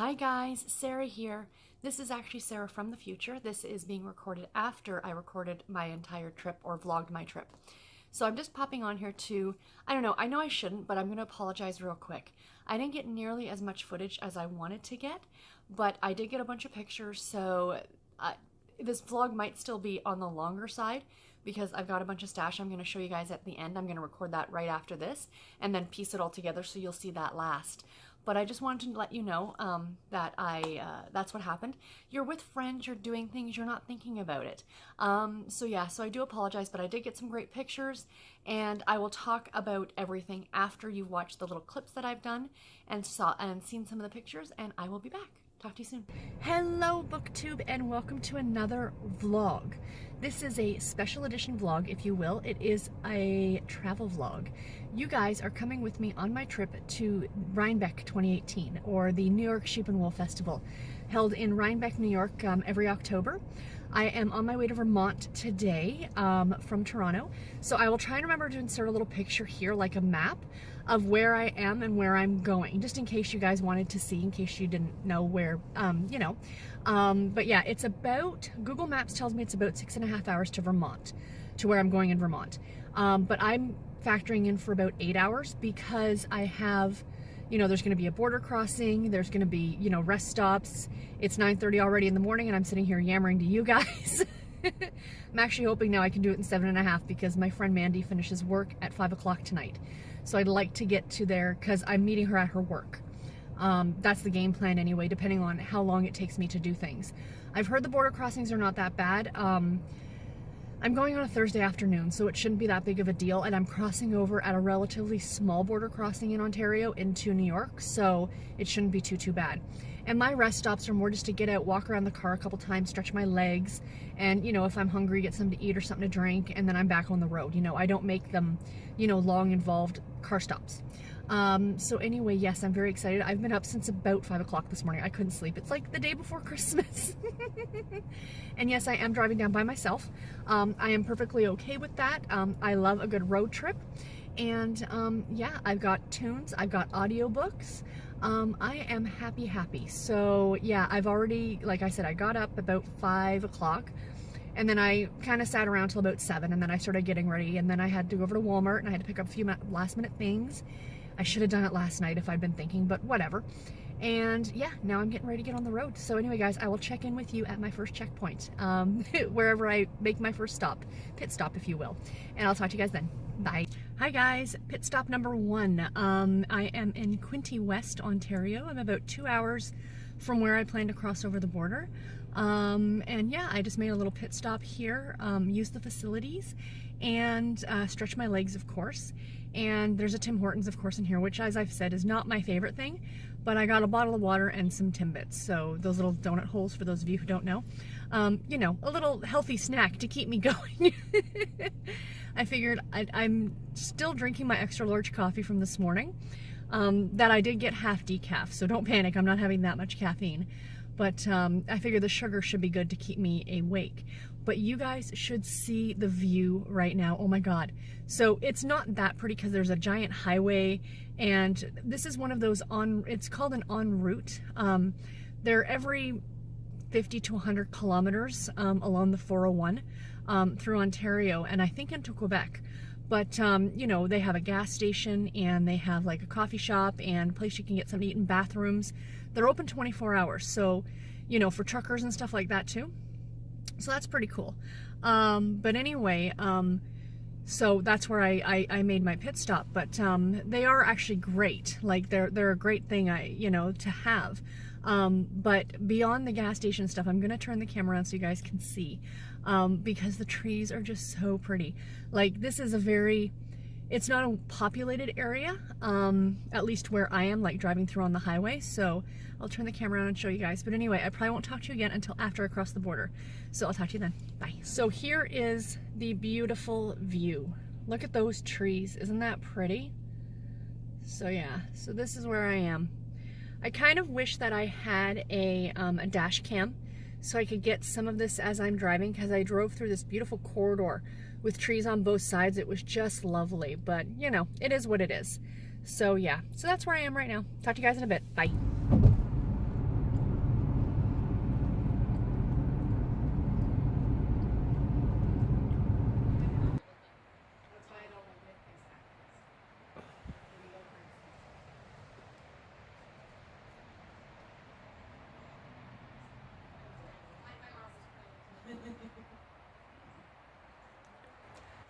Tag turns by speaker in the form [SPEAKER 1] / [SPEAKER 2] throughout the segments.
[SPEAKER 1] Hi guys, Sarah here. This is actually Sarah from the future. This is being recorded after I recorded my entire trip or vlogged my trip. So I'm just popping on here to, I know I shouldn't, but I'm going to apologize real quick. I didn't get nearly as much footage as I wanted to get, but I did get a bunch of pictures, so this vlog might still be on the longer side because I've got a bunch of stash I'm going to show you guys at the end. I'm going to record that right after this and then piece it all together so you'll see that last. But I just wanted to let you know that that's what happened. You're with friends, you're doing things, you're not thinking about it. So I do apologize, but I did get some great pictures, and I will talk about everything after you've watched the little clips that I've done and seen some of the pictures, and I will be back. Talk to you soon. Hello BookTube, and welcome to another vlog. This is a special edition vlog, if you will. It is a travel vlog. You guys are coming with me on my trip to Rhinebeck 2018, or the New York Sheep and Wool Festival, held in Rhinebeck, New York every October. I am on my way to Vermont today from Toronto, so I will try and remember to insert a little picture here, like a map of where I am and where I'm going, just in case you guys wanted to see, in case you didn't know where, but yeah, it's about, Google Maps tells me it's about 6.5 hours to Vermont, to where I'm going in Vermont, but I'm factoring in for about 8 hours because I have, there's going to be a border crossing, there's going to be, rest stops. It's 9:30 already in the morning and I'm sitting here yammering to you guys. I'm actually hoping now I can do it in 7.5 because my friend Mandy finishes work at 5 o'clock tonight. So I'd like to get to there because I'm meeting her at her work. That's the game plan anyway, depending on how long it takes me to do things. I've heard the border crossings are not that bad. I'm going on a Thursday afternoon, so it shouldn't be that big of a deal, and I'm crossing over at a relatively small border crossing in Ontario into New York, so it shouldn't be too bad. And my rest stops are more just to get out, walk around the car a couple times, stretch my legs, and if I'm hungry, get something to eat or something to drink, and then I'm back on the road. I don't make them, long involved car stops. So anyway, yes, I'm very excited. I've been up since about 5 o'clock this morning. I couldn't sleep. It's like the day before Christmas. And yes, I am driving down by myself. I am perfectly okay with that. I love a good road trip. And yeah, I've got tunes, I've got audiobooks. I am happy. So yeah, I've already, like I said, I got up about 5 o'clock. And then I kind of sat around till about 7, and then I started getting ready, and then I had to go over to Walmart and I had to pick up a few last minute things. I should have done it last night if I'd been thinking, but whatever. And yeah, now I'm getting ready to get on the road. So anyway, guys, I will check in with you at my first checkpoint, wherever I make my first stop, pit stop, if you will. And I'll talk to you guys then. Bye. Hi guys, pit stop number 1. I am in Quinte West, Ontario. I'm about 2 hours from where I plan to cross over the border. And yeah, I just made a little pit stop here, used the facilities, and stretch my legs, of course. And there's a Tim Hortons, of course, in here, which, as I've said, is not my favorite thing, but I got a bottle of water and some Timbits, so those little donut holes, for those of you who don't know. A little healthy snack to keep me going. I figured I'm still drinking my extra large coffee from this morning, that I did get half decaf, so don't panic, I'm not having that much caffeine. But I figure the sugar should be good to keep me awake. But you guys should see the view right now. Oh my God. So it's not that pretty because there's a giant highway, and this is one of those it's called an en route. They're every 50 to 100 kilometers along the 401 through Ontario, and I think into Quebec. But, they have a gas station, and they have like a coffee shop and a place you can get something to eat, and bathrooms. They're open 24 hours. So, for truckers and stuff like that too. So that's pretty cool. But anyway, so that's where I made my pit stop. But they are actually great. Like they're a great thing to have. But beyond the gas station stuff, I'm gonna turn the camera on so you guys can see, because the trees are just so pretty. Like, this is it's not a populated area, at least where I am, like driving through on the highway. So I'll turn the camera on and show you guys. But anyway, I probably won't talk to you again until after I cross the border. So I'll talk to you then. Bye. So here is the beautiful view. Look at those trees. Isn't that pretty? So yeah, so this is where I am. I kind of wish that I had a dash cam so I could get some of this as I'm driving, because I drove through this beautiful corridor with trees on both sides. It was just lovely, but it is what it is. So yeah, so that's where I am right now. Talk to you guys in a bit. Bye.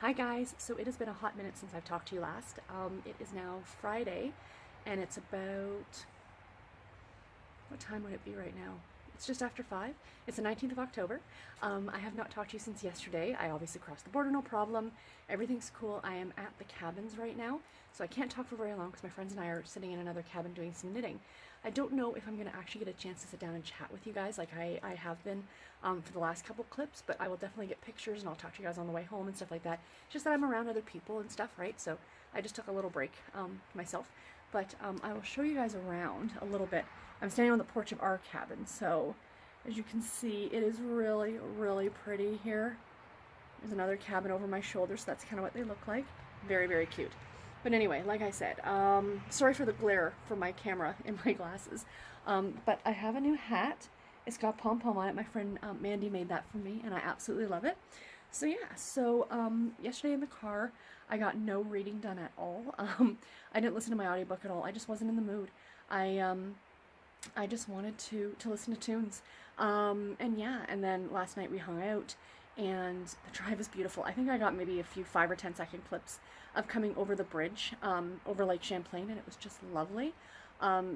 [SPEAKER 1] Hi guys, so it has been a hot minute since I've talked to you last. It is now Friday, and it's about, what time would it be right now? It's just after 5. It's the 19th of October. I have not talked to you since yesterday. I obviously crossed the border, no problem. Everything's cool. I am at the cabins right now, so I can't talk for very long because my friends and I are sitting in another cabin doing some knitting. I don't know if I'm going to actually get a chance to sit down and chat with you guys like I have been for the last couple clips, but I will definitely get pictures and I'll talk to you guys on the way home and stuff like that. It's just that I'm around other people and stuff, right? So I just took a little break myself, but I will show you guys around a little bit. I'm standing on the porch of our cabin, so as you can see, it is really, really pretty here. There's another cabin over my shoulder, so that's kind of what they look like. Very, very cute. But anyway, like I said, sorry for the glare from my camera in my glasses, but I have a new hat. It's got pom-pom on it. My friend Mandy made that for me, and I absolutely love it. So yeah, so yesterday in the car, I got no reading done at all. I didn't listen to my audiobook at all. I just wasn't in the mood. I just wanted to listen to tunes. And yeah, and then last night we hung out, and the drive was beautiful. I think I got maybe a few 5 or 10 second clips of coming over the bridge, over Lake Champlain, and it was just lovely.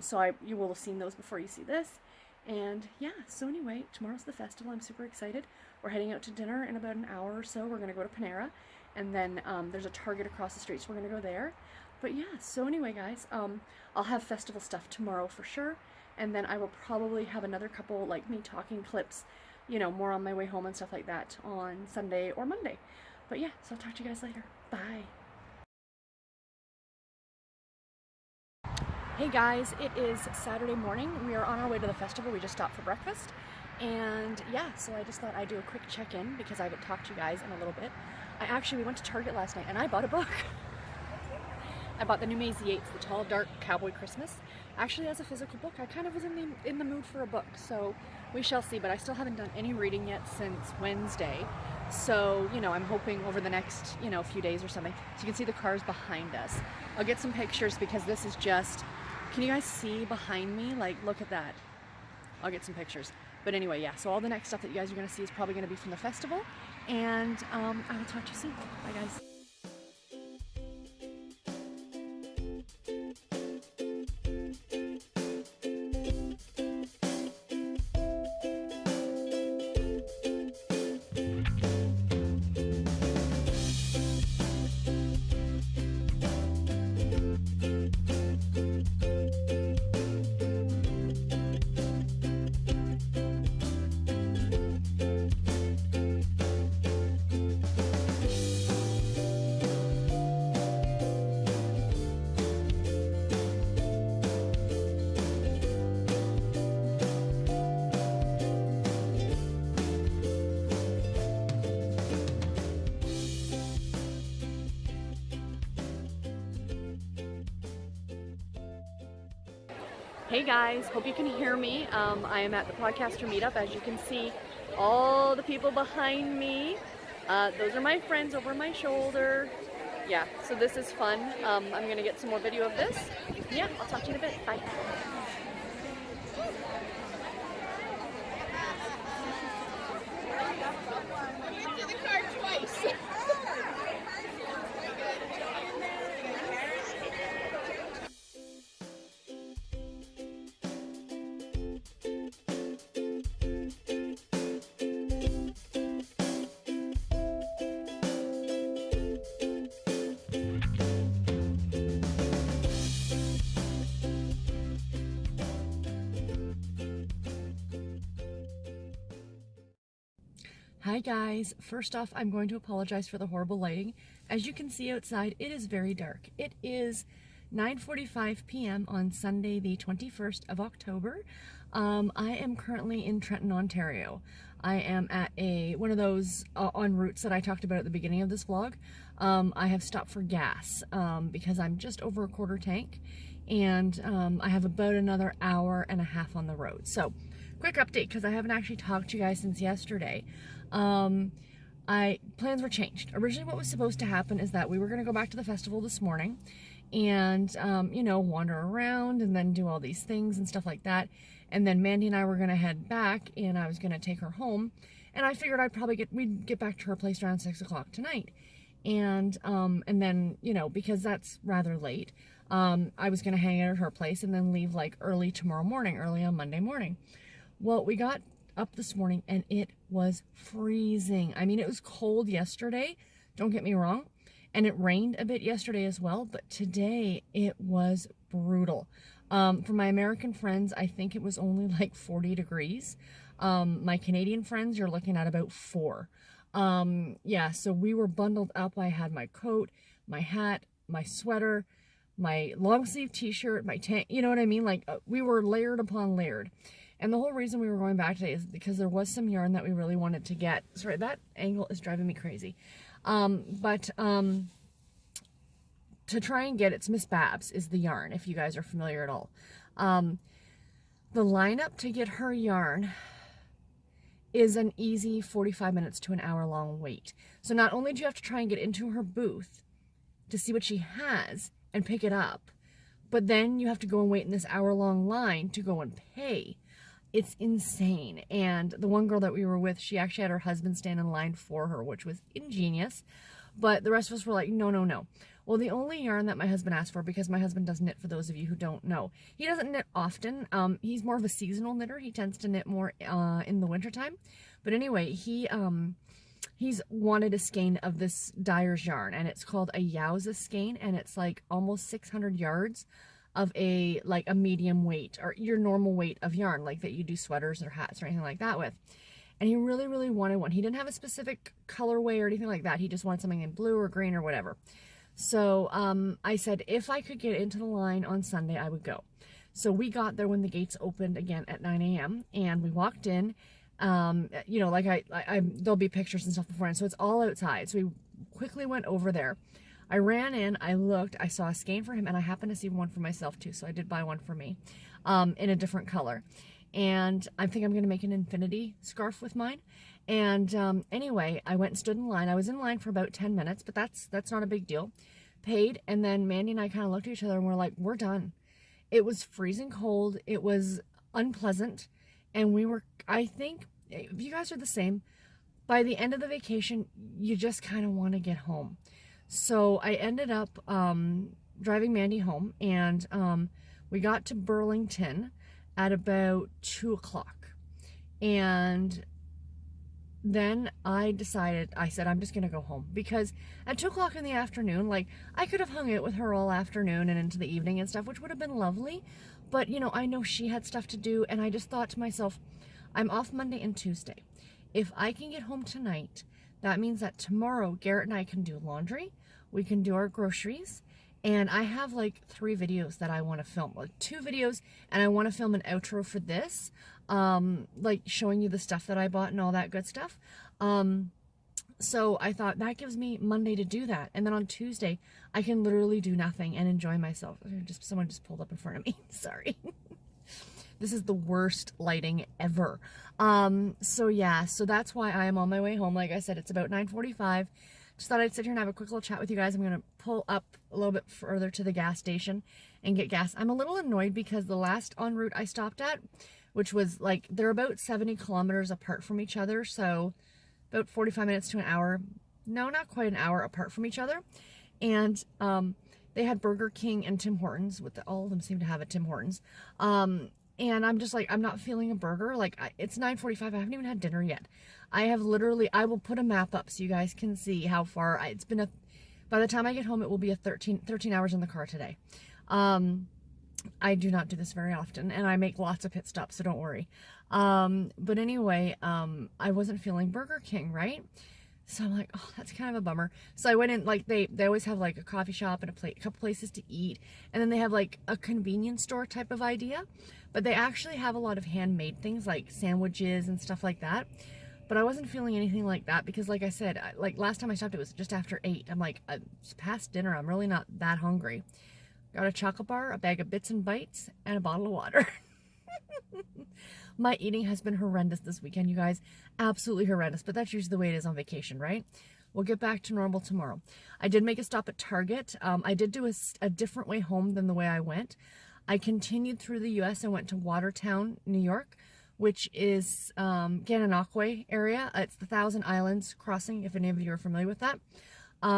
[SPEAKER 1] So you will have seen those before you see this. And yeah, so anyway, tomorrow's the festival. I'm super excited. We're heading out to dinner in about an hour or so. We're going to go to Panera, and then there's a Target across the street, so we're going to go there. But yeah, so anyway, guys, I'll have festival stuff tomorrow for sure, and then I will probably have another couple, like, me talking clips, you know, more on my way home and stuff like that on Sunday or Monday. But yeah, so I'll talk to you guys later. Bye. Hey guys, it is Saturday morning. We are on our way to the festival. We just stopped for breakfast. And yeah, so I just thought I'd do a quick check-in because I haven't talked to you guys in a little bit. We went to Target last night and I bought a book. I bought the new Maisie Yates, The Tall Dark Cowboy Christmas. Actually, as a physical book, I kind of was in the mood for a book, so we shall see. But I still haven't done any reading yet since Wednesday. So, you know, I'm hoping over the next, you know, few days or something. So you can see the cars behind us. I'll get some pictures because this is just, can you guys see behind me? Like, look at that. I'll get some pictures. But anyway, yeah, so all the next stuff that you guys are going to see is probably going to be from the festival. And I will talk to you soon. Bye, guys. Hey guys, hope you can hear me. I am at the podcaster meetup. As you can see, all the people behind me, those are my friends over my shoulder. Yeah, so this is fun. I'm gonna get some more video of this. Yeah, I'll talk to you in a bit. Bye.
[SPEAKER 2] Into the car twice.
[SPEAKER 1] Hi guys, first off I'm going to apologize for the horrible lighting. As you can see outside, it is very dark. It is 9:45 p.m. on Sunday the 21st of October. I am currently in Trenton, Ontario. I am at one of those en routes that I talked about at the beginning of this vlog. I have stopped for gas because I'm just over a quarter tank, and I have about another hour and a half on the road. So quick update, because I haven't actually talked to you guys since yesterday. Plans were changed. Originally what was supposed to happen is that we were going to go back to the festival this morning and, you know, wander around and then do all these things and stuff like that. And then Mandy and I were going to head back, and I was going to take her home. And I figured we'd get back to her place around 6 o'clock tonight. And then, you know, because that's rather late, I was going to hang out at her place and then leave like early tomorrow morning, early on Monday morning. Well, we got up this morning and it was freezing. I mean, it was cold yesterday, don't get me wrong, and it rained a bit yesterday as well, but today it was brutal. For my American friends, I think it was only like 40 degrees. My Canadian friends, you're looking at about 4. Yeah, so we were bundled up. I had my coat, my hat, my sweater, my long sleeve t-shirt, my tank, you know what I mean? Like we were layered upon layered. And the whole reason we were going back today is because there was some yarn that we really wanted to get. Sorry, that angle is driving me crazy. To try and get it's Miss Babs is the yarn, if you guys are familiar at all. The lineup to get her yarn is an easy 45 minutes to an hour long wait. So not only do you have to try and get into her booth to see what she has and pick it up, but then you have to go and wait in this hour-long line to go and pay. It's insane. And the one girl that we were with, she actually had her husband stand in line for her, which was ingenious. But the rest of us were like, no, no, no. Well, the only yarn that my husband asked for, because my husband does knit, for those of you who don't know, he doesn't knit often. He's more of a seasonal knitter. He tends to knit more in the wintertime. But anyway, he's wanted a skein of this dyer's yarn, and it's called a Yowza skein, and it's like almost 600 yards of a medium weight, or your normal weight of yarn, like that you do sweaters or hats or anything like that with. And he really, really wanted one. He didn't have a specific colorway or anything like that. He just wanted something in blue or green or whatever. So I said if I could get into the line on Sunday, I would go. So we got there when the gates opened again at 9 a.m. and we walked in. You know, like I there'll be pictures and stuff beforehand, so it's all outside. So we quickly went over there. I ran in, I looked, I saw a skein for him, and I happened to see one for myself too, so I did buy one for me in a different color. And I think I'm going to make an infinity scarf with mine. And anyway, I went and stood in line. I was in line for about 10 minutes, but that's not a big deal. Paid, and then Mandy and I kind of looked at each other and we're like, we're done. It was freezing cold. It was unpleasant. And we were, I think, if you guys are the same, by the end of the vacation, you just kind of want to get home. So I ended up driving Mandy home, and we got to Burlington at about 2 o'clock. And then I said, I'm just going to go home, because at 2 o'clock in the afternoon, like, I could have hung out with her all afternoon and into the evening and stuff, which would have been lovely. But, you know, I know she had stuff to do, and I just thought to myself, I'm off Monday and Tuesday. If I can get home tonight, that means that tomorrow Garrett and I can do laundry, we can do our groceries, and I have like 3 videos that I want to film, like 2 videos, and I want to film an outro for this, like showing you the stuff that I bought and all that good stuff. So I thought that gives me Monday to do that, and then on Tuesday I can literally do nothing and enjoy myself. Someone just pulled up in front of me. Sorry. This is the worst lighting ever. So yeah, so that's why I am on my way home. Like I said, it's about 9:45. Just thought I'd sit here and have a quick little chat with you guys. I'm going to pull up a little bit further to the gas station and get gas. I'm a little annoyed because the last en route I stopped at, which was like, they're about 70 kilometers apart from each other. So about 45 minutes to an hour. No, not quite an hour apart from each other. And they had Burger King and Tim Hortons. All of them seem to have a Tim Hortons. And I'm just like, I'm not feeling a burger. Like, it's 9:45. I haven't even had dinner yet. I will put a map up so you guys can see how far it's been. By the time I get home, it will be 13 hours in the car today. I do not do this very often, and I make lots of pit stops, so don't worry. But anyway, I wasn't feeling Burger King, right? So I'm like, oh, that's kind of a bummer. So I went in, like, they always have like a coffee shop and a couple places to eat, and then they have like a convenience store type of idea, but they actually have a lot of handmade things like sandwiches and stuff like that. But I wasn't feeling anything like that because, like I said, like last time I stopped, it was just after 8. I'm like, it's past dinner. I'm really not that hungry. Got a chocolate bar, a bag of Bits and Bites, and a bottle of water. My eating has been horrendous this weekend, you guys. Absolutely horrendous. But that's usually the way it is on vacation, right? We'll get back to normal tomorrow. I did make a stop at Target. I did do a different way home than the way I went. I continued through the U.S. and went to Watertown, New York, which is Gananoque area. It's the Thousand Islands crossing, if any of you are familiar with that. They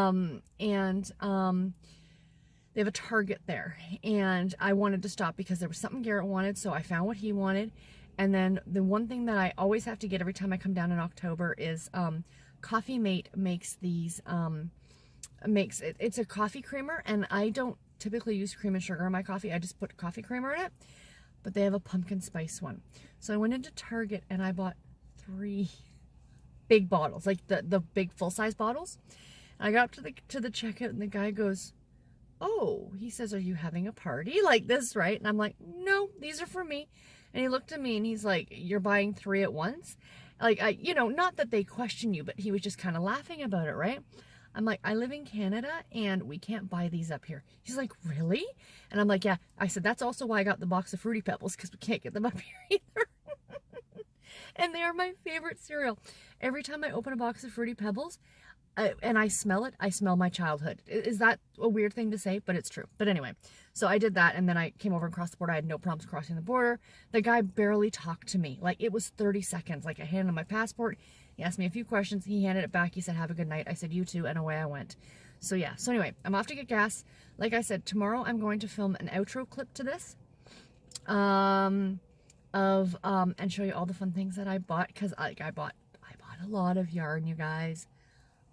[SPEAKER 1] have a Target there, and I wanted to stop because there was something Garrett wanted, so I found what he wanted. And then the one thing that I always have to get every time I come down in October is Coffee Mate makes these, it's a coffee creamer, and I don't typically use cream and sugar in my coffee. I just put coffee creamer in it, but they have a pumpkin spice one. So I went into Target and I bought 3 big bottles, like the big full-size bottles. And I got up to the checkout, and the guy goes, "Oh," he says, "are you having a party like this, right?" And I'm like, "No, these are for me." And he looked at me and he's like, "You're buying 3 at once?" Like, not that they question you, but he was just kind of laughing about it, right? I'm like, "I live in Canada and we can't buy these up here." He's like, "Really?" And I'm like, "Yeah." I said, "That's also why I got the box of Fruity Pebbles, because we can't get them up here either." And they are my favorite cereal. Every time I open a box of Fruity Pebbles, and I smell it, I smell my childhood. Is that a weird thing to say? But it's true. But anyway, so I did that, and then I came over and crossed the border. I had no problems crossing the border. The guy barely talked to me. Like, it was 30 seconds. Like, I handed him my passport. He asked me a few questions. He handed it back. He said, "Have a good night." I said, "You too," and away I went. So yeah. So anyway, I'm off to get gas. Like I said, tomorrow I'm going to film an outro clip to this. And show you all the fun things that I bought, because I bought a lot of yarn, you guys.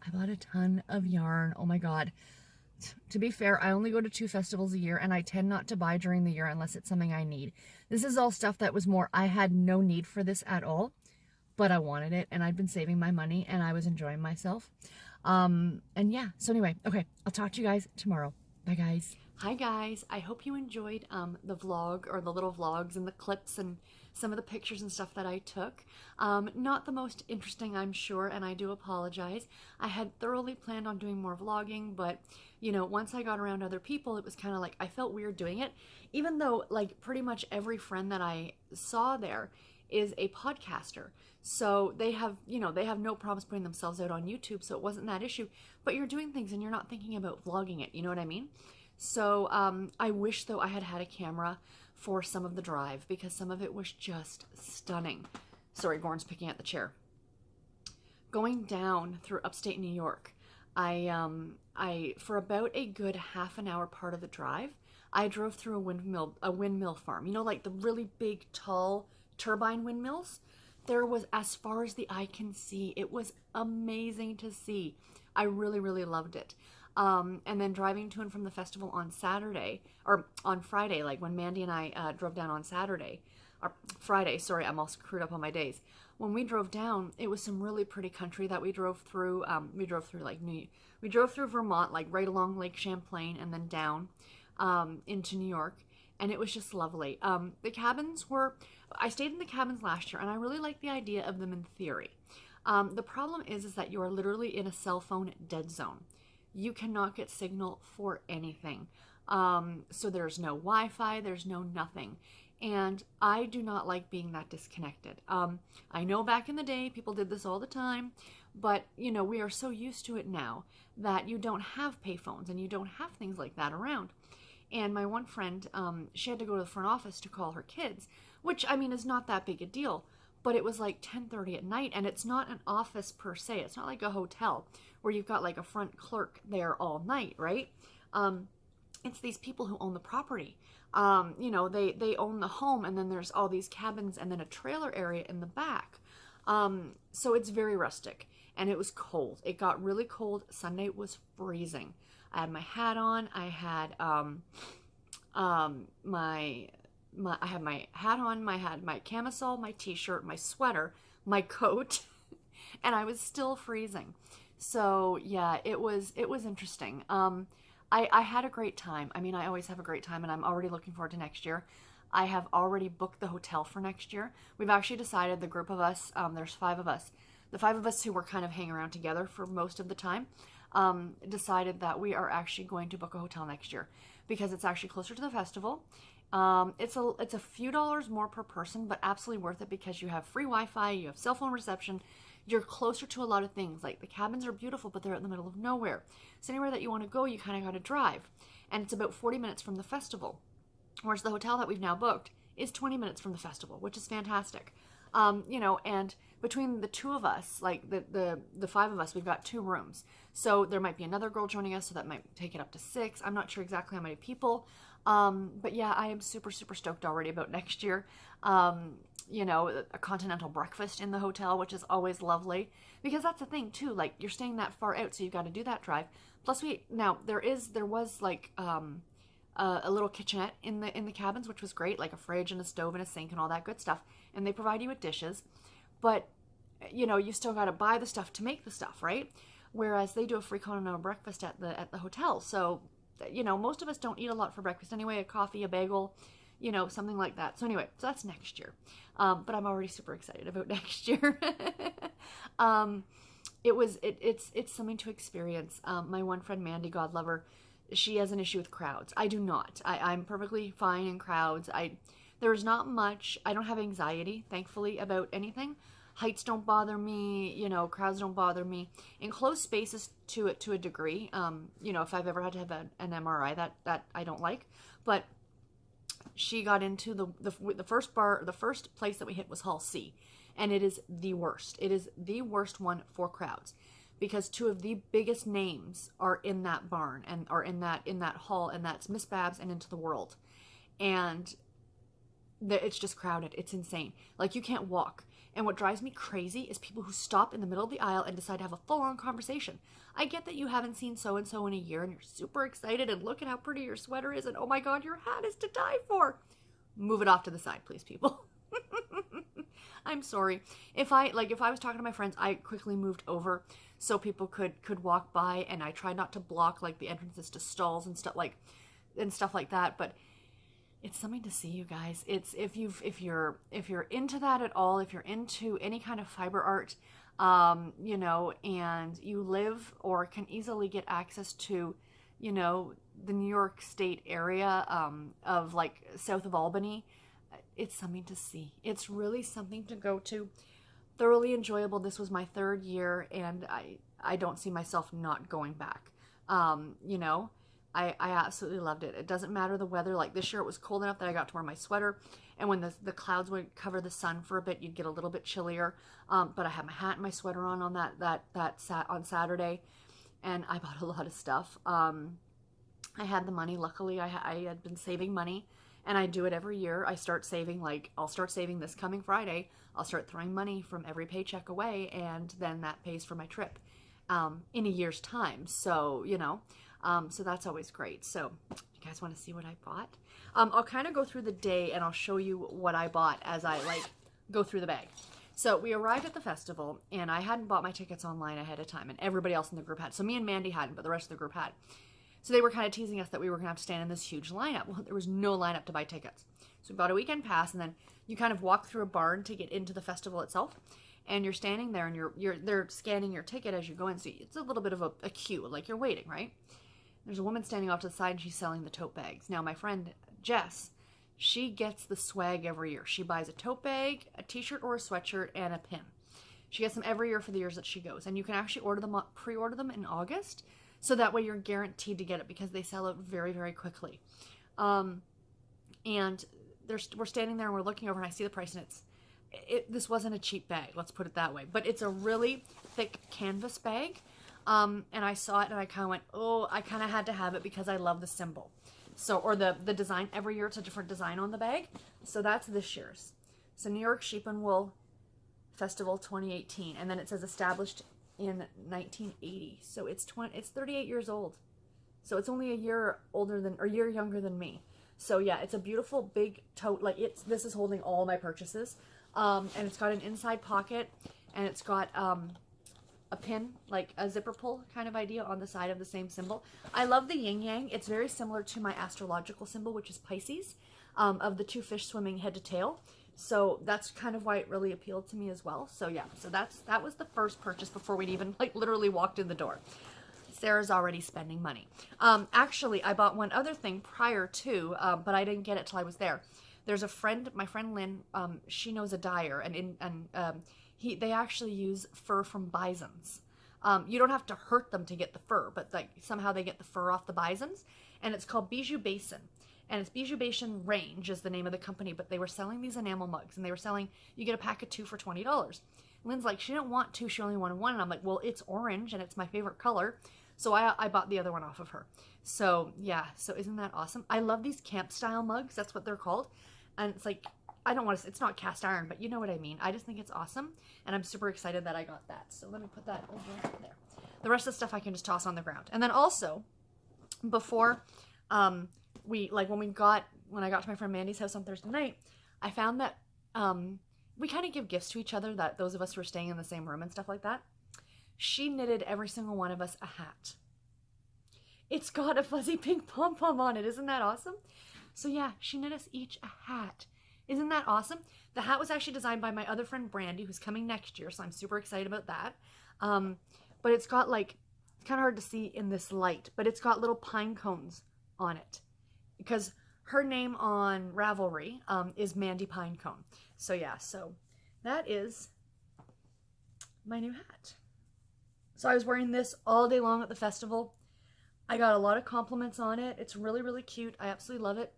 [SPEAKER 1] I bought a ton of yarn. Oh my god. To be fair, I only go to 2 festivals a year, and I tend not to buy during the year unless it's something I need. This is all stuff that was more, I had no need for this at all, but I wanted it, and I'd been saving my money, and I was enjoying myself. And yeah, so anyway, okay, I'll talk to you guys tomorrow. Bye, guys. Hi, guys. I hope you enjoyed the vlog, or the little vlogs and the clips and some of the pictures and stuff that I took. Not the most interesting, I'm sure, and I do apologize. I had thoroughly planned on doing more vlogging, but, once I got around other people, it was kind of like, I felt weird doing it, even though, like, pretty much every friend that I saw there is a podcaster. So they have, they have no problems putting themselves out on YouTube, so it wasn't that issue. But you're doing things and you're not thinking about vlogging it, you know what I mean? So I wish, though, I had had a camera for some of the drive, because some of it was just stunning. Sorry, Gorn's picking at the chair. Going down through upstate New York, I for about a good half an hour part of the drive, I drove through a windmill farm. Like the really big, tall turbine windmills. There was, as far as the eye can see, it was amazing to see. I really, really loved it. And then driving to and from the festival on Saturday, or on Friday, like when Mandy and I drove down on Saturday, or Friday, sorry, I'm all screwed up on my days. When we drove down, it was some really pretty country that we drove through. We drove through Vermont, like right along Lake Champlain, and then down into New York. And it was just lovely. The cabins were, I stayed in the cabins last year, and I really like the idea of them in theory. The problem is that you are literally in a cell phone dead zone. You cannot get signal for anything. So there's no Wi-Fi, there's no nothing. And I do not like being that disconnected. I know back in the day people did this all the time, but we are so used to it now that you don't have payphones and you don't have things like that around. And my one friend, she had to go to the front office to call her kids, which, I mean, is not that big a deal. But it was like 10:30 at night, and it's not an office per se. It's not like a hotel where you've got like a front clerk there all night, right? It's these people who own the property. They own the home, and then there's all these cabins and then a trailer area in the back. So it's very rustic, and it was cold. It got really cold. Sunday was freezing. I had my hat on. I had I had my hat on, I had my camisole, my t-shirt, my sweater, my coat, and I was still freezing. So yeah, it was interesting. I had a great time. I mean, I always have a great time, and I'm already looking forward to next year. I have already booked the hotel for next year. We've actually decided, the group of us, there's 5 of us, the 5 of us who were kind of hanging around together for most of the time, decided that we are actually going to book a hotel next year, because it's actually closer to the festival. It's a few dollars more per person, but absolutely worth it, because you have free Wi-Fi, you have cell phone reception, you're closer to a lot of things. Like, the cabins are beautiful, but they're in the middle of nowhere. So anywhere that you want to go, you kind of got to drive. And it's about 40 minutes from the festival. Whereas the hotel that we've now booked is 20 minutes from the festival, which is fantastic. And between the two of us, like the five of us, we've got 2 rooms. So there might be another girl joining us, so that might take it up to 6. I'm not sure exactly how many people. But yeah, I am super, super stoked already about next year. You know, a continental breakfast in the hotel, which is always lovely, because that's the thing too. Like, you're staying that far out, so you've got to do that drive. Plus, there was like a little kitchenette in the cabins, which was great, like a fridge and a stove and a sink and all that good stuff. And they provide you with dishes, but you know, you still got to buy the stuff to make the stuff, right? Whereas they do a free continental breakfast at the hotel. So, you know, most of us don't eat a lot for breakfast anyway. A coffee, a bagel, you know, something like that. So anyway, so that's next year. But I'm already super excited about next year. It's something to experience. My one friend Mandy, God love her, she has an issue with crowds. I do not. I'm perfectly fine in crowds. There's not much. I don't have anxiety, thankfully, about anything. Heights don't bother me, you know, crowds don't bother me. Enclosed spaces to a degree. You know, if I've ever had to have an MRI, that I don't like. But she got into the first place that we hit was Hall C, and it is the worst. It is the worst one for crowds, because 2 of the biggest names are in that barn and are in that hall, and that's Miss Babs and Into the World. And it's just crowded. It's insane. Like, you can't walk. And what drives me crazy is people who stop in the middle of the aisle and decide to have a full-on conversation. I get that you haven't seen so-and-so in a year and you're super excited and look at how pretty your sweater is and oh my god, your hat is to die for. Move it off to the side, please, people. I'm sorry. If I was talking to my friends, I quickly moved over so people could walk by, and I tried not to block like the entrances to stalls and stuff like that, but it's something to see, you guys. It's if you're into that at all, if you're into any kind of fiber art, you know, and you live or can easily get access to, you know, the New York State area, of like south of Albany, it's something to see. It's really something to go to. Thoroughly enjoyable. This was my 3rd year, and I don't see myself not going back. You know, I absolutely loved it. It doesn't matter the weather. Like, this year it was cold enough that I got to wear my sweater, and when the clouds would cover the sun for a bit, you'd get a little bit chillier. But I had my hat and my sweater on on Saturday, and I bought a lot of stuff. I had the money. Luckily, I had been saving money, and I do it every year. I'll start saving this coming Friday. I'll start throwing money from every paycheck away, and then that pays for my trip in a year's time. So, you know, so that's always great. So, you guys want to see what I bought? I'll kind of go through the day, and I'll show you what I bought as I go through the bag. So we arrived at the festival, and I hadn't bought my tickets online ahead of time, and everybody else in the group had. So me and Mandy hadn't, but the rest of the group had. So they were kind of teasing us that we were going to have to stand in this huge lineup. Well, there was no lineup to buy tickets. So we bought a weekend pass, and then you kind of walk through a barn to get into the festival itself. And you're standing there, and they're scanning your ticket as you go in. So it's a little bit of a queue, like you're waiting, right? There's a woman standing off to the side, and she's selling the tote bags. Now, my friend Jess, she gets the swag every year. She buys a tote bag, a t-shirt or a sweatshirt, and a pin. She gets them every year for the years that she goes. And you can actually pre-order them in August. So that way you're guaranteed to get it, because they sell out very, very quickly. And we're standing there and we're looking over, and I see the price, and this wasn't a cheap bag, let's put it that way. But it's a really thick canvas bag. And I saw it and I kind of went, oh, I kind of had to have it because I love the symbol. So, or the design. Every year it's a different design on the bag. So that's this year's. So New York Sheep and Wool Festival 2018. And then it says established in 1980. So it's 38 years old. So it's only a year younger than me. So yeah, it's a beautiful big tote. Like, this is holding all my purchases. And it's got an inside pocket, and it's got a pin, like a zipper pull kind of idea on the side of the same symbol. I love the yin yang. It's very similar to my astrological symbol, which is Pisces, of the 2 fish swimming head to tail. So that's kind of why it really appealed to me as well. So yeah, so that was the first purchase before we'd even literally walked in the door. Sarah's already spending money. Actually, I bought one other thing prior to, but I didn't get it till I was there. There's a friend, my friend Lynn, she knows a dyer, and they actually use fur from bisons. You don't have to hurt them to get the fur, but somehow they get the fur off the bisons, and it's called Bijou Basin. And it's Bijou Basin Range is the name of the company, but they were selling these enamel mugs, and they were selling, you get a pack of 2 for $20. Lynn's like, she didn't want two, she only wanted one. And I'm like, well, it's orange and it's my favorite color. So I bought the other one off of her. So yeah, so isn't that awesome? I love these camp style mugs. That's what they're called. And it's like, I don't want to, it's not cast iron, but you know what I mean. I just think it's awesome. And I'm super excited that I got that. So let me put that over there. The rest of the stuff I can just toss on the ground. And then also, before when I got to my friend Mandy's house on Thursday night, I found that we kind of give gifts to each other, that those of us who are staying in the same room and stuff like that. She knitted every single one of us a hat. It's got a fuzzy pink pom-pom on it. Isn't that awesome? So yeah, she knit us each a hat. Isn't that awesome? The hat was actually designed by my other friend Brandy, who's coming next year, so I'm super excited about that. But it's got like, it's kind of hard to see in this light, but it's got little pine cones on it because her name on Ravelry is Mandy Pinecone. So yeah, so that is my new hat. So I was wearing this all day long at the festival. I got a lot of compliments on it. It's really, really cute. I absolutely love it.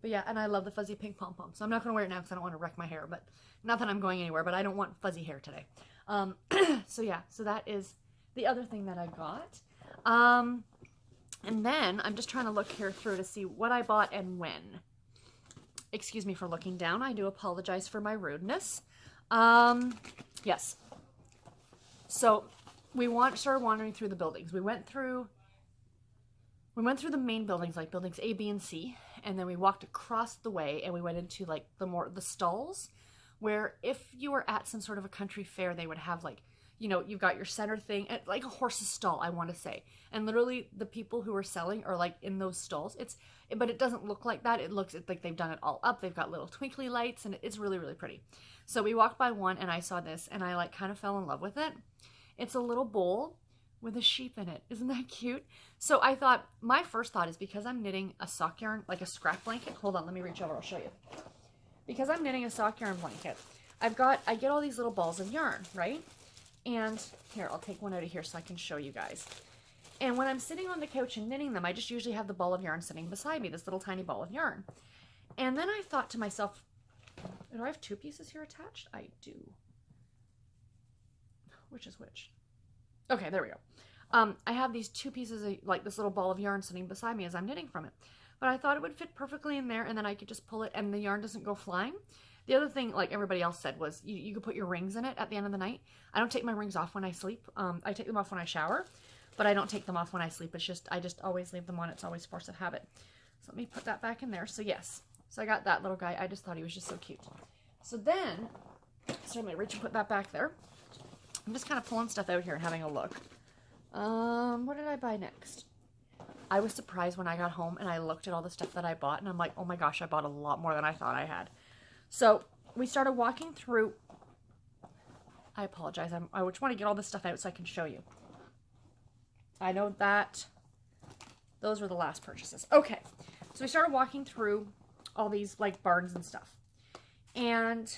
[SPEAKER 1] But yeah, and I love the fuzzy pink pom-pom. So I'm not going to wear it now because I don't want to wreck my hair. But not that I'm going anywhere, but I don't want fuzzy hair today. So yeah, so that is the other thing that I got. And then I'm just trying to look here through to see what I bought and when. Excuse me for looking down. I do apologize for my rudeness. Yes. So we started wandering through the buildings. We went through the main buildings, like buildings A, B, and C, and then we walked across the way and we went into like the stalls, where if you were at some sort of a country fair, they would have like, you know, you've got your center thing, like a horse's stall, I want to say. And literally the people who are selling are like in those stalls. But it doesn't look like that. It looks like they've done it all up. They've got little twinkly lights and it's really, really pretty. So we walked by one and I saw this and I like kind of fell in love with it. It's a little bowl with a sheep in it. Isn't that cute? So I thought, my first thought is because I'm knitting a sock yarn, like a scrap blanket. Hold on, let me reach over, I'll show you. Because I'm knitting a sock yarn blanket, I get all these little balls of yarn, right? And here, I'll take one out of here so I can show you guys. And when I'm sitting on the couch and knitting them, I just usually have the ball of yarn sitting beside me, this little tiny ball of yarn. And then I thought to myself, do I have two pieces here attached? I do. Which is which? Okay, there we go. I have these two pieces of, like, this little ball of yarn sitting beside me as I'm knitting from it. But I thought it would fit perfectly in there, and then I could just pull it and the yarn doesn't go flying. The other thing, like everybody else said, was you could put your rings in it at the end of the night. I don't take my rings off when I sleep. I take them off when I shower, but I don't take them off when I sleep. It's just, I just always leave them on. It's always force of habit. So let me put that back in there. So yes, so I got that little guy. I just thought he was just so cute. So then, so I'm going to reach and put that back there. I'm just kind of pulling stuff out here and having a look. What did I buy next? I was surprised when I got home and I looked at all the stuff that I bought and I'm like, oh my gosh, I bought a lot more than I thought I had. So we started walking through. I apologize. I just want to get all this stuff out so I can show you. I know that those were the last purchases. Okay. So we started walking through all these like barns and stuff. And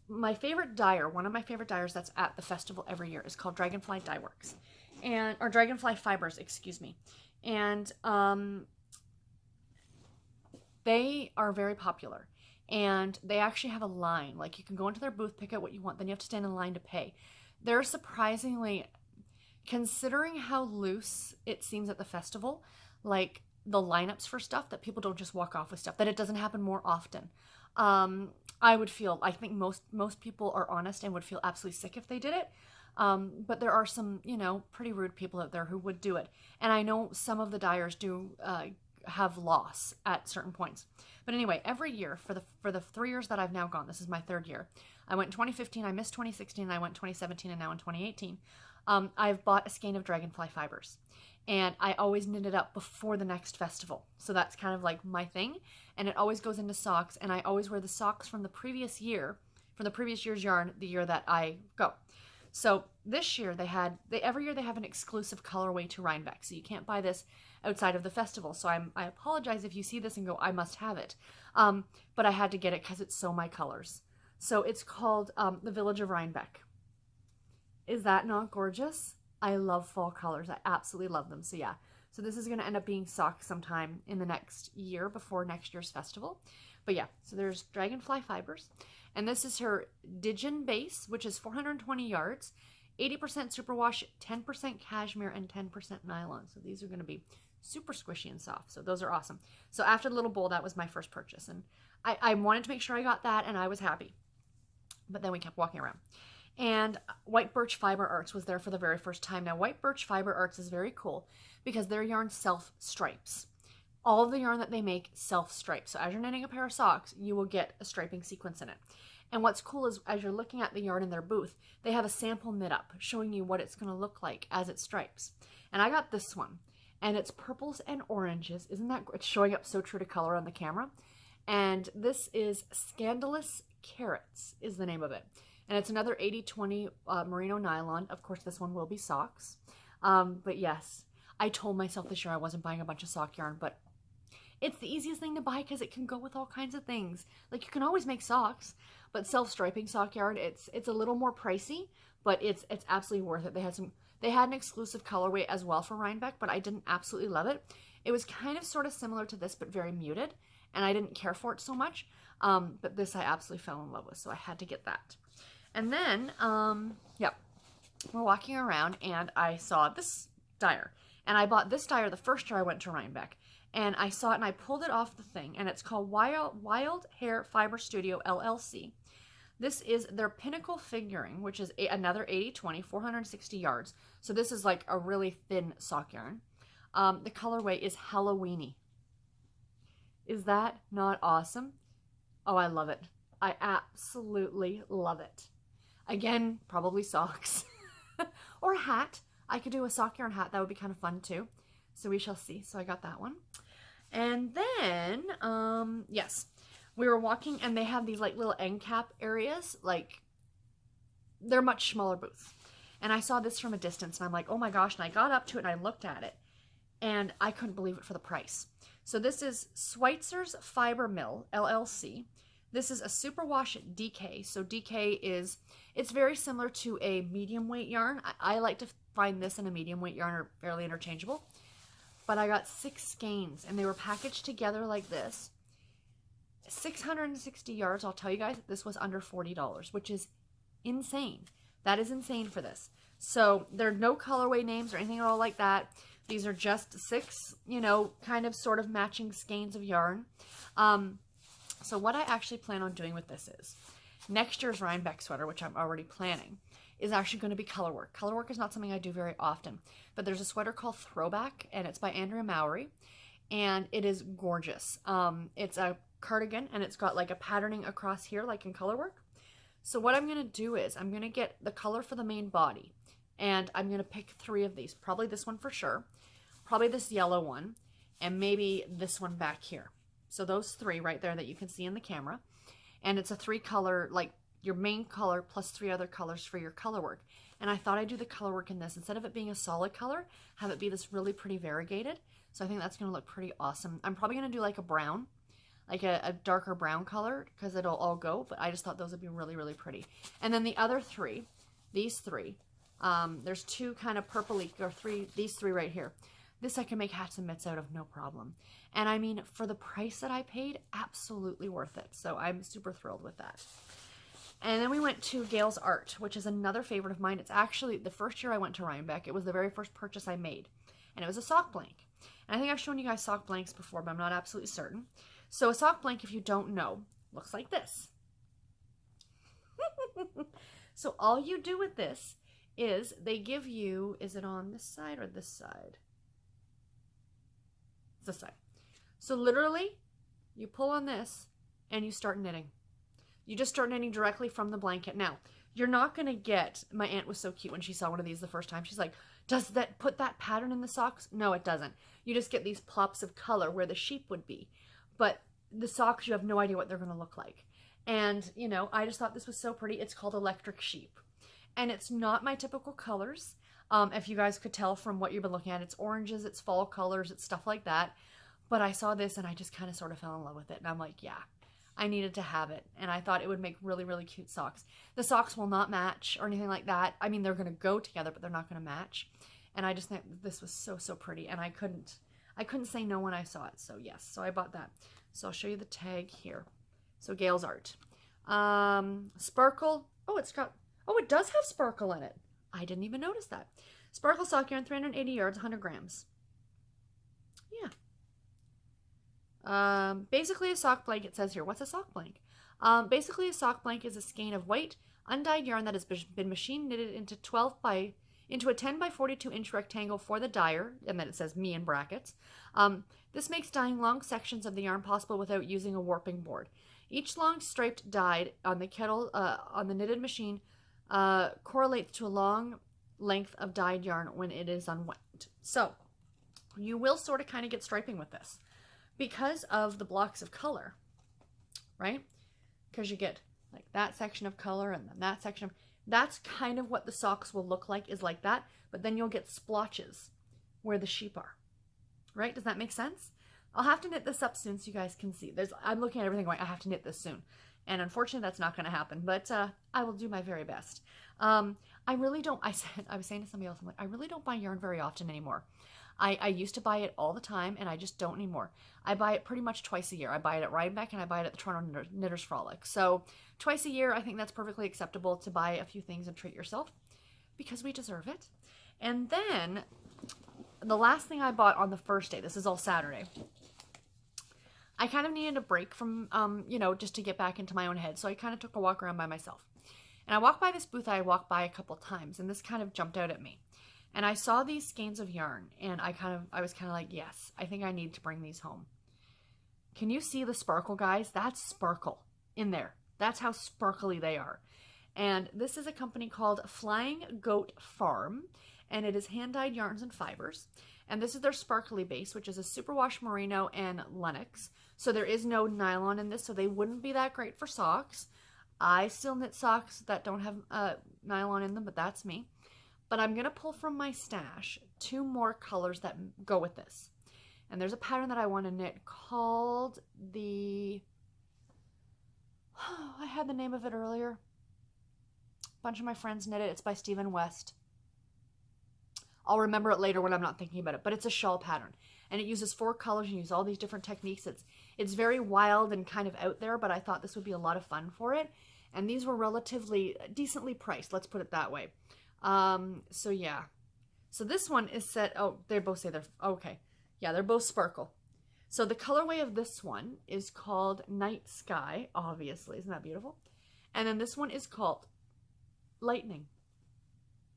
[SPEAKER 1] my favorite dyer, one of my favorite dyers that's at the festival every year, is called Dragonfly Dye Works. Or Dragonfly Fibers, excuse me. And they are very popular. And they actually have a line. Like, you can go into their booth, pick out what you want, then you have to stand in line to pay. They're surprisingly, considering how loose it seems at the festival, like the lineups for stuff, that people don't just walk off with stuff, that it doesn't happen more often. I think most people are honest and would feel absolutely sick if they did it. But there are some, pretty rude people out there who would do it. And I know some of the dyers do have loss at certain points. But anyway, every year for the 3 years that I've now gone, this is my third year. I went in 2015, I missed 2016, and I went in 2017, and now in 2018. I've bought a skein of Dragonfly Fibers. And I always knit it up before the next festival. So that's kind of like my thing. And it always goes into socks. And I always wear the socks from the previous year, from the previous year's yarn, the year that I go. So this year every year they have an exclusive colorway to Rhinebeck. So you can't buy this outside of the festival. So I apologize if you see this and go, I must have it. But I had to get it because it's so my colors. So it's called the Village of Rhinebeck. Is that not gorgeous? I love fall colors. I absolutely love them. So yeah. So this is going to end up being socks sometime in the next year before next year's festival. But yeah, so there's Dragonfly Fibers. And this is her Digen base, which is 420 yards, 80% superwash, 10% cashmere, and 10% nylon. So these are going to be super squishy and soft. So those are awesome. So after the little bowl, that was my first purchase. And I wanted to make sure I got that, and I was happy. But then we kept walking around. And White Birch Fiber Arts was there for the very first time. Now, White Birch Fiber Arts is very cool because their yarn self-stripes. All of the yarn that they make self-stripes. So as you're knitting a pair of socks, you will get a striping sequence in it. And what's cool is as you're looking at the yarn in their booth, they have a sample knit up showing you what it's going to look like as it stripes. And I got this one, and it's purples and oranges. Isn't that, it's showing up so true to color on the camera. And this is Scandalous Carrots is the name of it. And it's another 80-20 merino nylon. Of course, this one will be socks. But yes, I told myself this year I wasn't buying a bunch of sock yarn, but it's the easiest thing to buy because it can go with all kinds of things. Like, you can always make socks, but self-striping sock yarn, it's a little more pricey, but it's absolutely worth it. They had an exclusive colorway as well for Rhinebeck, but I didn't absolutely love it. It was kind of sort of similar to this, but very muted, and I didn't care for it so much. But this I absolutely fell in love with, so I had to get that. And then, yep, we're walking around, and I saw this dyer. And I bought this dyer the first year I went to Rhinebeck. And I saw it, and I pulled it off the thing. And it's called Wild Hair Fiber Studio, LLC. This is their Pinnacle Figuring, which is another 80-20, 460 yards. So this is like a really thin sock yarn. The colorway is Halloweeny. Is that not awesome? Oh, I love it. I absolutely love it. Again, probably socks. Or a hat. I could do a sock yarn hat. That would be kind of fun too. So we shall see. So I got that one. And then, yes, we were walking, and they have these like little end cap areas. Like, they're much smaller booths. And I saw this from a distance, and I'm like, oh my gosh. And I got up to it, and I looked at it, and I couldn't believe it for the price. So this is Schweitzer's Fiber Mill, LLC. This is a superwash DK. So DK is, it's very similar to a medium weight yarn. I like to find this and a medium weight yarn are fairly interchangeable. But I got 6 skeins, and they were packaged together like this. 660 yards. I'll tell you guys, this was under $40, which is insane. That is insane for this. So there are no colorway names or anything at all like that. These are just 6, you know, kind of sort of matching skeins of yarn. So what I actually plan on doing with this is, next year's Rhinebeck sweater, which I'm already planning, is actually going to be color work. Color work is not something I do very often, but there's a sweater called Throwback, and it's by Andrea Mowry, and it is gorgeous. It's a cardigan, and it's got like a patterning across here, like in color work. So what I'm going to do is I'm going to get the color for the main body, and I'm going to pick 3 of these. Probably this one for sure, probably this yellow one, and maybe this one back here. So those 3 right there that you can see in the camera. And it's a 3 color, like your main color plus 3 other colors for your color work. And I thought I'd do the color work in this. Instead of it being a solid color, have it be this really pretty variegated. So I think that's going to look pretty awesome. I'm probably going to do like a brown, like a darker brown color, because it'll all go. But I just thought those would be really, really pretty. And then the other 3, these 3, there's 2 kind of purpley, or 3, these 3 right here. This I can make hats and mitts out of no problem. And I mean, for the price that I paid, absolutely worth it. So I'm super thrilled with that. And then we went to Gail's Art, which is another favorite of mine. It's actually the first year I went to Rhinebeck. It was the very first purchase I made. And it was a sock blank. And I think I've shown you guys sock blanks before, but I'm not absolutely certain. So a sock blank, if you don't know, looks like this. So all you do with this is they give you, is it on this side or this side? This side. So literally, you pull on this and you start knitting. You just start knitting directly from the blanket. Now, you're not going to get, my aunt was so cute when she saw one of these the first time. She's like, does that put that pattern in the socks? No, it doesn't. You just get these plops of color where the sheep would be. But the socks, you have no idea what they're going to look like. And, you know, I just thought this was so pretty. It's called Electric Sheep. And it's not my typical colors. If you guys could tell from what you've been looking at, it's oranges, it's fall colors, it's stuff like that. But I saw this and I just kind of sort of fell in love with it. And I'm like, yeah, I needed to have it. And I thought it would make really, really cute socks. The socks will not match or anything like that. I mean, they're going to go together, but they're not going to match. And I just think this was so, so pretty. And I couldn't say no when I saw it. So yes, so I bought that. So I'll show you the tag here. So Gail's Art. Sparkle. Oh, it does have sparkle in it. I didn't even notice that. Sparkle sock yarn, 380 yards, 100 grams. Yeah. Basically a sock blank, it says here. What's a sock blank? Basically a sock blank is a skein of white, undyed yarn that has been machine knitted into a 10 by 42 inch rectangle for the dyer, and then it says me in brackets. This makes dyeing long sections of the yarn possible without using a warping board. Each long striped dyed on the kettle on the knitted machine correlates to a long length of dyed yarn when it is unwound. So you will sort of kind of get striping with this because of the blocks of color, right? Because you get like that section of color and then that section. That's kind of what the socks will look like, is like that, but then you'll get splotches where the sheep are, right? Does that make sense? I'll have to knit this up soon so you guys can see. I'm looking at everything going, I have to knit this soon. And unfortunately, that's not going to happen, but I will do my very best. I really don't, I was saying to somebody else, I'm like, I really don't buy yarn very often anymore. I used to buy it all the time, and I just don't anymore. I buy it pretty much twice a year. I buy it at Rhinebeck, and I buy it at the Toronto Knitters Frolic. So twice a year, I think that's perfectly acceptable to buy a few things and treat yourself, because we deserve it. And then the last thing I bought on the first day, this is all Saturday, I kind of needed a break from, just to get back into my own head. So I kind of took a walk around by myself. And I walked by this booth I walked by a couple times, and this kind of jumped out at me. And I saw these skeins of yarn, and I was kind of like, yes, I think I need to bring these home. Can you see the sparkle, guys? That's sparkle in there. That's how sparkly they are. And this is a company called Flying Goat Farm, and it is hand-dyed yarns and fibers. And this is their sparkly base, which is a superwash merino and Lenox. So there is no nylon in this, so they wouldn't be that great for socks. I still knit socks that don't have nylon in them, but that's me. But I'm going to pull from my stash 2 more colors that go with this. And there's a pattern that I want to knit called the... Oh, I had the name of it earlier. A bunch of my friends knit it. It's by Stephen West. I'll remember it later when I'm not thinking about it. But it's a shawl pattern. And it uses 4 colors and uses all these different techniques. It's very wild and kind of out there, but I thought this would be a lot of fun for it. And these were relatively decently priced. Let's put it that way. So yeah. So this one is set, oh, they both say they're, okay. Yeah, they're both sparkle. So the colorway of this one is called Night Sky, obviously. Isn't that beautiful? And then this one is called Lightning.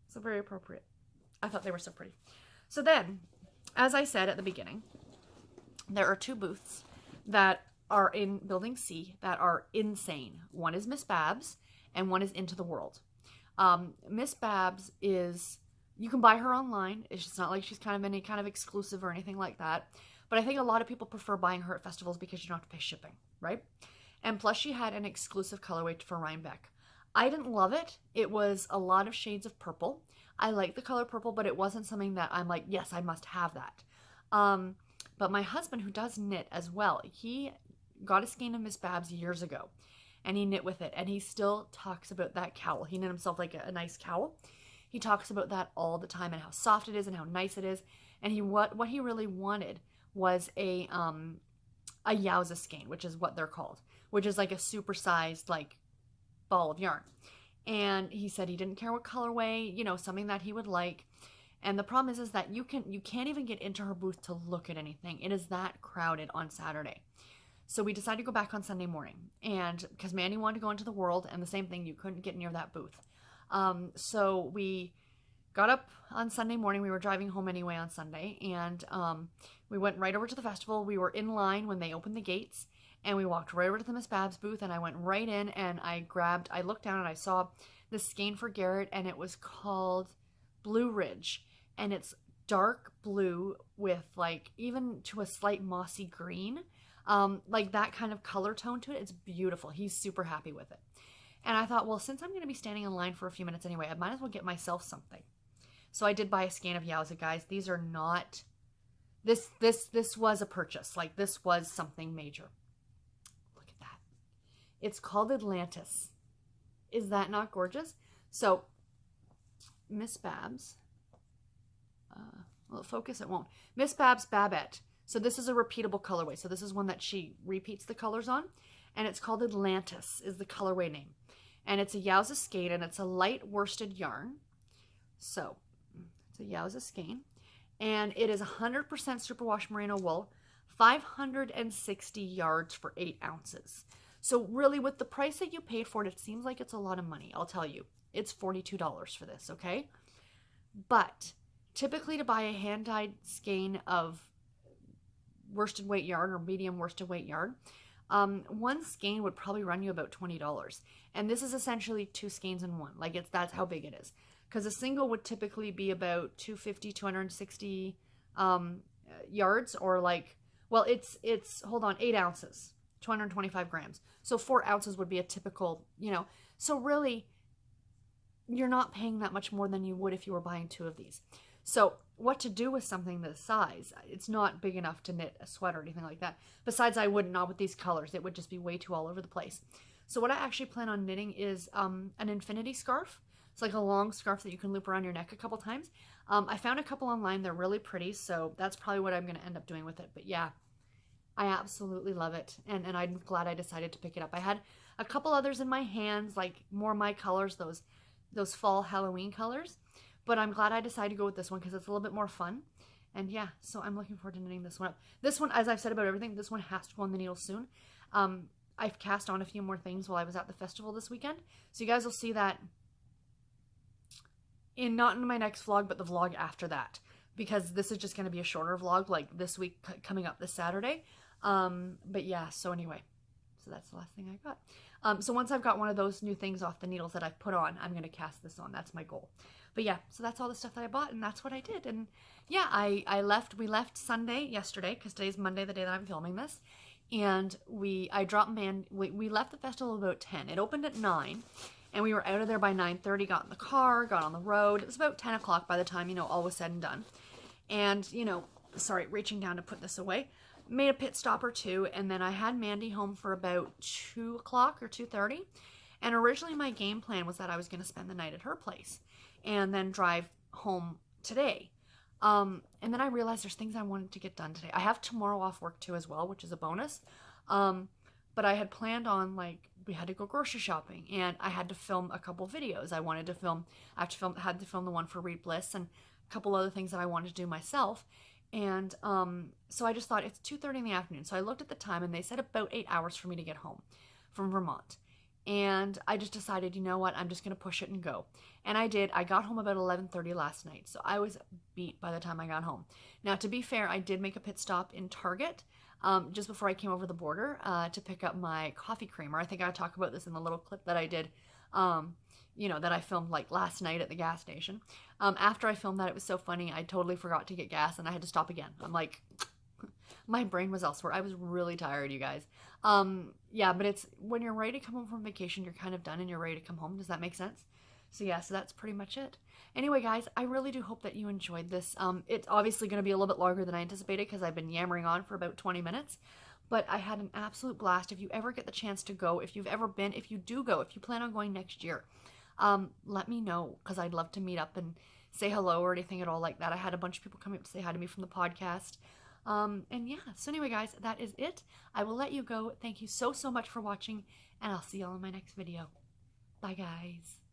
[SPEAKER 1] So very appropriate. I thought they were so pretty. So then, as I said at the beginning, there are 2 booths that are in Building C that are insane. One is Miss Babs and one is Into the World. Miss Babs is, you can buy her online. It's just not like she's kind of any kind of exclusive or anything like that. But I think a lot of people prefer buying her at festivals because you don't have to pay shipping, right? And plus she had an exclusive colorway for Rhinebeck. I didn't love it. It was a lot of shades of purple. I like the color purple, but it wasn't something that I'm like, yes, I must have that. But my husband, who does knit as well, he got a skein of Miss Babs years ago. And he knit with it, and he still talks about that cowl. He knit himself like a nice cowl. He talks about that all the time and how soft it is and how nice it is. And what he really wanted was a Yowza skein, which is what they're called, which is like a supersized like ball of yarn. And he said he didn't care what colorway, something that he would like. And the problem is that you can't even get into her booth to look at anything. It is that crowded on Saturday. So we decided to go back on Sunday morning, and because Mandy wanted to go into the world, and the same thing, you couldn't get near that booth. So we got up on Sunday morning. We were driving home anyway on Sunday, and we went right over to the festival. We were in line when they opened the gates, and we walked right over to the Miss Babs booth, and I went right in, and I looked down, and I saw this skein for Garrett, and it was called Blue Ridge, and it's dark blue with like even to a slight mossy green. Like that kind of color tone to it. It's beautiful. He's super happy with it. And I thought, well, since I'm going to be standing in line for a few minutes anyway, I might as well get myself something. So I did buy a skein of Yowza, guys. These are not, this was a purchase. Like this was something major. Look at that. It's called Atlantis. Is that not gorgeous? So Miss Babs, well, focus, it won't. Miss Babs Babette. So this is a repeatable colorway. So this is one that she repeats the colors on. and it's called Atlantis is the colorway name. And it's a Yowza skein, and it's a light worsted yarn. So it's a Yowza skein, and it is 100% superwash merino wool, 560 yards for 8 ounces. So really, with the price that you paid for it, it seems like it's a lot of money. I'll tell you, it's $42 for this, okay? But typically, to buy a hand-dyed skein of worsted weight yarn or medium worsted weight yarn, one skein would probably run you about $20. And this is essentially 2 skeins in one. Like, that's how big it is. Because a single would typically be about 250, 260 yards, or like, well, it's hold on, 8 ounces, 225 grams. So 4 ounces would be a typical, so really, you're not paying that much more than you would if you were buying 2 of these. So what to do with something this size? It's not big enough to knit a sweater or anything like that. Besides, I would not with these colors. It would just be way too all over the place. So what I actually plan on knitting is an infinity scarf. It's like a long scarf that you can loop around your neck a couple times. I found a couple online. They're really pretty, so that's probably what I'm going to end up doing with it. But yeah, I absolutely love it, and I'm glad I decided to pick it up. I had a couple others in my hands, like more my colors, those fall Halloween colors. But I'm glad I decided to go with this one because it's a little bit more fun. And yeah, so I'm looking forward to knitting this one up. This one, as I've said about everything, this one has to go on the needle soon. I've cast on a few more things while I was at the festival this weekend. So you guys will see that not in my next vlog, but the vlog after that. Because this is just going to be a shorter vlog, like this week coming up this Saturday. But yeah, so anyway. So that's the last thing I got. So once I've got one of those new things off the needles that I've put on, I'm going to cast this on. That's my goal. But yeah, so that's all the stuff that I bought, and that's what I did. And yeah, we left Sunday yesterday, because today's Monday, the day that I'm filming this. And we left the festival about 10. It opened at 9, and we were out of there by 9:30, got in the car, got on the road. It was about 10 o'clock by the time, all was said and done. And, sorry, reaching down to put this away. Made a pit stop or two, and then I had Mandy home for about 2 o'clock or 2:30. And originally my game plan was that I was going to spend the night at her place and then drive home today. And then I realized there's things I wanted to get done today. I have tomorrow off work too as well, which is a bonus. But I had planned on, like, we had to go grocery shopping, and I had to film a couple videos. I had to film the one for Read Bliss and a couple other things that I wanted to do myself. And so I just thought, it's 2:30 in the afternoon. So I looked at the time, and they said about 8 hours for me to get home from Vermont. And I just decided, you know what, I'm just going to push it and go. And I did. I got home about 11:30 last night, so I was beat by the time I got home. Now, to be fair, I did make a pit stop in Target just before I came over the border to pick up my coffee creamer. I think I talked about this in the little clip that I did, that I filmed like last night at the gas station. After I filmed that, it was so funny. I totally forgot to get gas, and I had to stop again. I'm like, my brain was elsewhere. I was really tired, you guys. Yeah, but it's when you're ready to come home from vacation, you're kind of done and you're ready to come home. Does that make sense? So yeah, so that's pretty much it. Anyway, guys, I really do hope that you enjoyed this. It's obviously going to be a little bit longer than I anticipated because I've been yammering on for about 20 minutes. But I had an absolute blast. If you ever get the chance to go, if you've ever been, if you do go, if you plan on going next year, let me know, because I'd love to meet up and say hello or anything at all like that. I had a bunch of people come up to say hi to me from the podcast. And yeah, so anyway, guys, that is it. I will let you go. Thank you so much for watching, and I'll see y'all in my next video. Bye, guys.